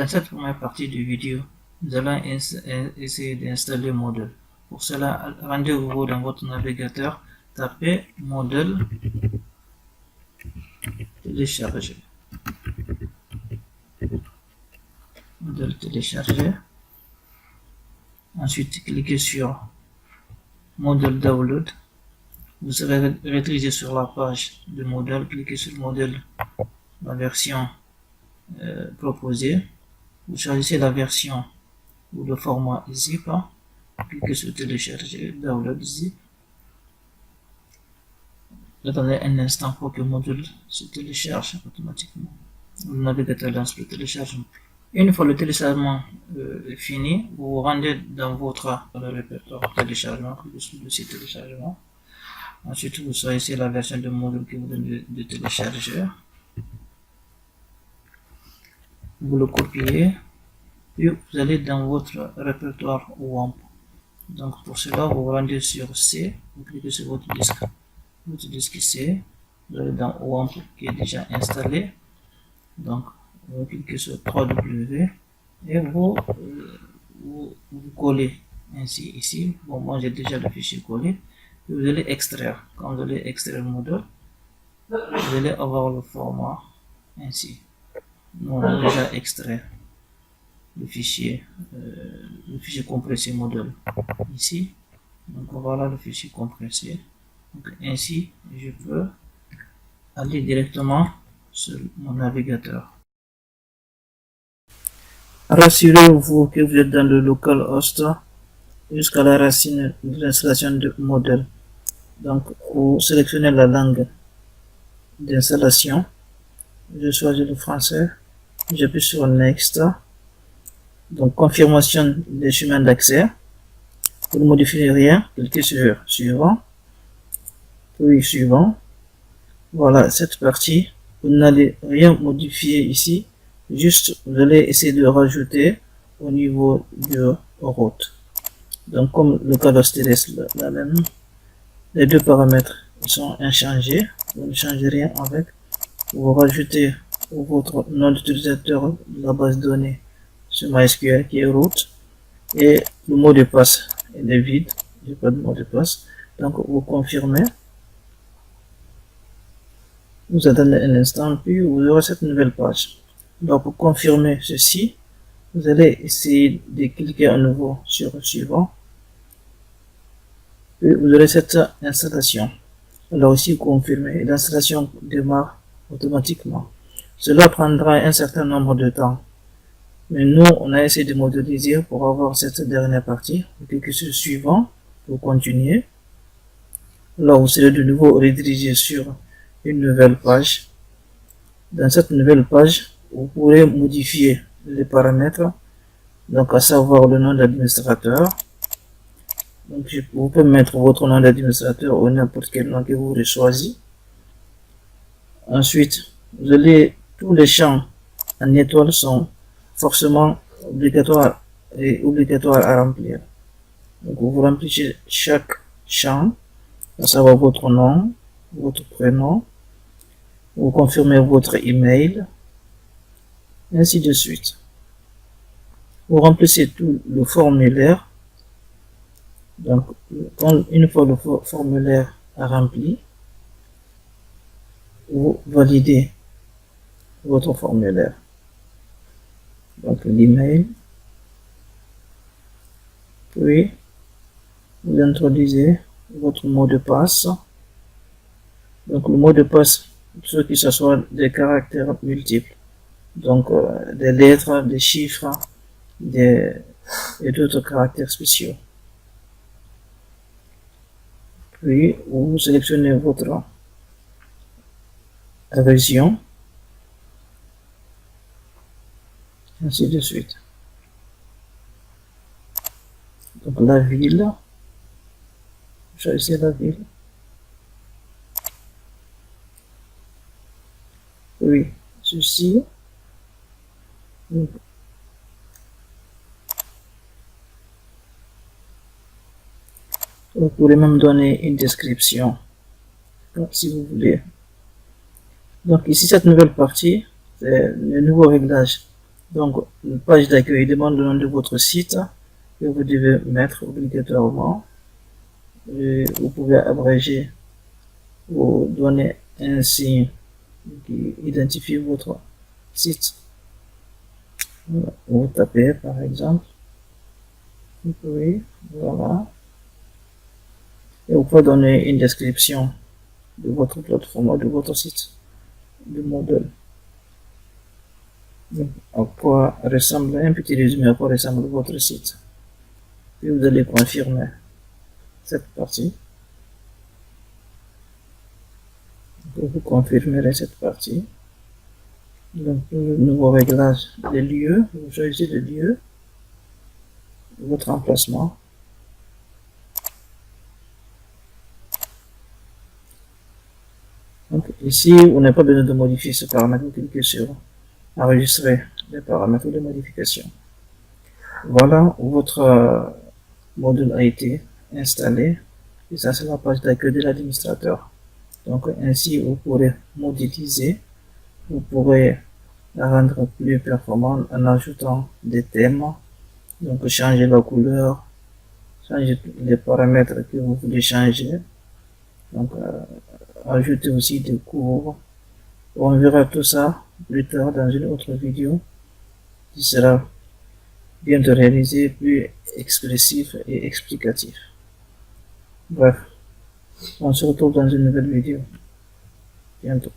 Dans cette première partie de vidéo, nous allons essayer d'installer Moodle. Pour cela, rendez-vous dans votre navigateur, tapez Moodle, télécharger. Moodle télécharger. Ensuite, cliquez sur Moodle Download. Vous serez redirigé sur la page de Moodle. Cliquez sur Moodle, la version proposée. Vous choisissez la version ou le format zip. Cliquez sur télécharger, download zip. Attendez un instant pour que Moodle se télécharge automatiquement. Le navigateur lance le téléchargement. Une fois le téléchargement fini, vous vous rendez dans votre répertoire téléchargement, le dossier téléchargement. Ensuite, vous choisissez la version de Moodle que vous venez de télécharger. Vous le copiez, puis vous allez dans votre répertoire WAMP. Donc pour cela, vous vous rendez sur C, vous cliquez sur votre disque C, vous allez dans WAMP qui est déjà installé. Donc vous cliquez sur 3W et vous collez ainsi ici. Bon, moi j'ai déjà le fichier collé. Vous allez extraire. Quand vous allez extraire le Moodle, vous allez avoir le format ainsi. Nous on a déjà extrait le fichier compressé Moodle ici. Donc voilà le fichier compressé. Donc ainsi, je peux aller directement sur mon navigateur. Rassurez-vous que vous êtes dans le localhost jusqu'à la racine de l'installation de Moodle. Donc, vous sélectionnez la langue d'installation. Je choisis le français. J'appuie sur Next. Donc, confirmation des chemins d'accès. Vous ne modifiez rien. Cliquez sur Suivant. Puis Suivant. Voilà cette partie. Vous n'allez rien modifier ici. Juste, vous allez essayer de rajouter au niveau de route. Donc, comme le localhost laisse la même, les deux paramètres sont inchangés. Vous ne changez rien avec. Vous rajoutez votre nom d'utilisateur de la base de données sur MySQL qui est root. Et le mot de passe est vide. Il n'y a pas de mot de passe. Donc, vous confirmez. Vous attendez un instant, puis vous aurez cette nouvelle page. Donc, pour confirmer ceci, vous allez essayer de cliquer à nouveau sur Suivant. Puis vous aurez cette installation. Alors ici, confirmer. L'installation démarre automatiquement. Cela prendra un certain nombre de temps. Mais nous, on a essayé de modéliser pour avoir cette dernière partie. Vous cliquez sur Suivant pour continuer. Là, vous serez de nouveau redirigé sur une nouvelle page. Dans cette nouvelle page, vous pourrez modifier les paramètres, donc à savoir le nom d'administrateur. Donc vous pouvez mettre votre nom d'administrateur ou n'importe quel nom que vous aurez choisi. Ensuite, tous les champs en étoile sont forcément obligatoires à remplir. Donc vous remplissez chaque champ, à savoir votre nom, votre prénom, vous confirmez votre email, ainsi de suite. Vous remplissez tout le formulaire. Donc, une fois le formulaire rempli, vous validez votre formulaire. Donc, l'email, puis vous introduisez votre mot de passe. Donc, le mot de passe, ce qui soit des caractères multiples. Donc, des lettres, des chiffres, et d'autres caractères spéciaux. Puis, vous sélectionnez votre région, ainsi de suite. Donc, la ville, choisissez la ville. Oui, ceci. Vous pourrez même donner une description, si vous voulez. Donc ici, cette nouvelle partie, c'est le nouveau réglage Donc, la page d'accueil demande le nom de votre site que vous devez mettre obligatoirement. Et vous pouvez abréger ou donner un signe qui identifie votre site. Vous tapez par exemple. Oui, voilà. Et vous pouvez donner une description de votre plateforme, de votre site, du modèle. Donc, à quoi ressemble un petit résumé, à quoi ressemble votre site. Puis vous allez confirmer cette partie. Donc, vous confirmerez cette partie. Donc, le nouveau réglage des lieux, vous choisissez le lieu, votre emplacement. Donc, ici, vous n'avez pas besoin de modifier ce paramètre, vous cliquez sur enregistrer les paramètres de modification. Voilà, votre module a été installé. Et ça, c'est la page d'accueil de l'administrateur. Donc, ainsi, vous pourrez modéliser, vous pourrez la rendre plus performante en ajoutant des thèmes. Donc, changer la couleur, changer les paramètres que vous voulez changer. Donc, ajouter aussi des courbes. On verra tout ça plus tard dans une autre vidéo qui sera bientôt réalisée, plus expressif et explicatif. Bref, on se retrouve dans une nouvelle vidéo bientôt.